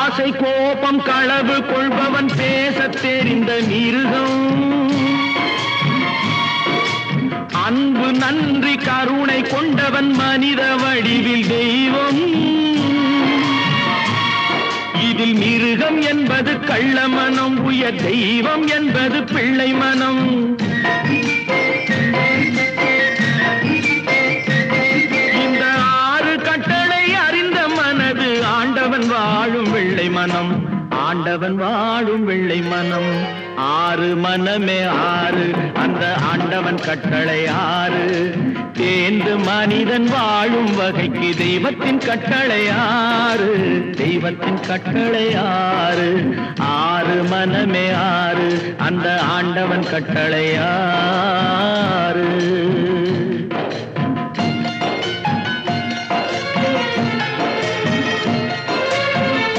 ஆசை கோபம் களவு கொள்பவன் பேசத் தெரிந்த மிருகம். அன்பு நன்றி கருணை கொண்டவன் மனித வடிவில் தெய்வம். இதில் மிருகம் என்பது கள்ள மனம், உயர் தெய்வம் என்பது பிள்ளை மனம். இந்த 6 கட்டளை அறிந்த மனது ஆண்டவன் வாழும் வெள்ளை மனம், ஆண்டவன் வாழும் வெள்ளை மனம். 6 மனமே 6, அந்த ஆண்டவன் கட்டளை 6. தேர்ந்து மனிதன் வாழும் வகைக்கு தெய்வத்தின் கட்டளை 6, தெய்வத்தின் கட்டளை 6. 6 மனமே 6, அந்த ஆண்டவன் கட்டளை 6.